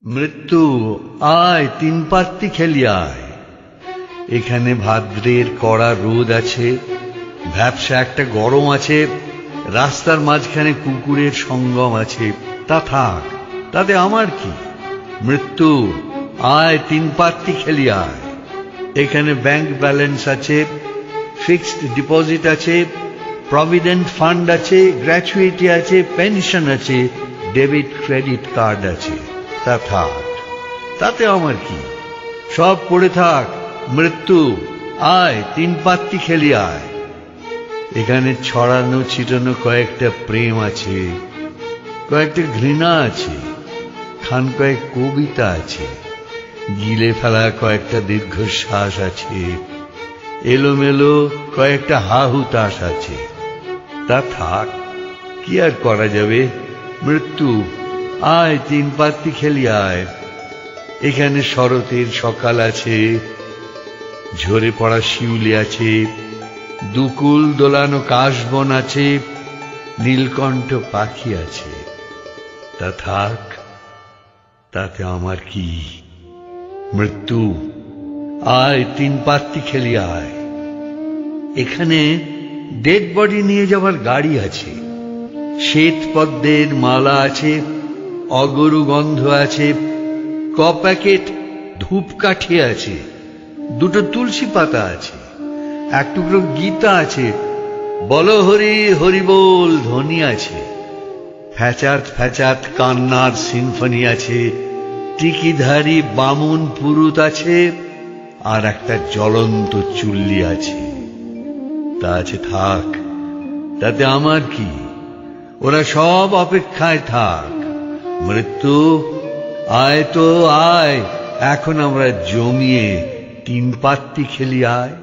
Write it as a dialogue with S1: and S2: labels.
S1: মৃত্যু আয় তিন পাত্তি খেলি আয়। এখানে ভাদ্রের কড়া রোদ আছে, ভ্যাপসা একটা গরম আছে, রাস্তার মাঝখানে কুকুরের সঙ্গম আছে। তা থাক, তাতে আমার কি? মৃত্যু আয় তিন পাত্তি খেলি আয়। এখানে ব্যাংক ব্যালেন্স আছে, ফিক্সড ডিপোজিট আছে, প্রভিডেন্ট ফান্ড আছে, গ্র্যাচুইটি আছে, পেনশন আছে, ডেবিট ক্রেডিট কার্ড আছে। তা থাক, তাতে আমার কি? সব পড়ে থাক। মৃত্যু আয় তিন পাত্তি খেলি আয়। এখানে ছড়ানো ছিটানো কয়েকটা প্রেম আছে, কয়েকটা ঘৃণা আছে, খান কয়েক কবিতা আছে, গিলে ফেলা কয়েকটা দীর্ঘশ্বাস আছে, এলোমেলো কয়েকটা হাহুতাশ আছে। তা থাক, কি আর করা যাবে? মৃত্যু আয় তিন পাত্তি খেলি আয়। এখানে শরতের সকাল আছে, ঝরে পড়া শিউলি আছে, দুকুল দোলানো কাশবন আছে, নীলকণ্ঠ পাখি আছে। তা থাক, তাতে আমার কি? মৃত্যু আয় তিন পাত্তি খেলি আয়। এখানে ডেড বডি নিয়ে যাওয়ার গাড়ি আছে, শ্বেত পদ্মের মালা আছে, অগরু গন্ধ আছে, ক প্যাকেট ধূপকাঠি আছে, দুটো তুলসী পাতা আছে, এক টুকরো গীতা আছে, বলো হরি হরি বল ধ্বনি আছে, ফ্যাচাত ফ্যাচাত কান্নার সিম্ফনি আছে, টিকিধারী বামুন পুরুত আছে, আর একটা জ্বলন্ত চুল্লি আছে। তা আছে থাক, তাতে আমার কি? ওরা সব অপেক্ষায় থাক। মৃত্যু আয় তো আয়, এখন আমরা জমিয়ে তিন পাত্তি খেলি আয়।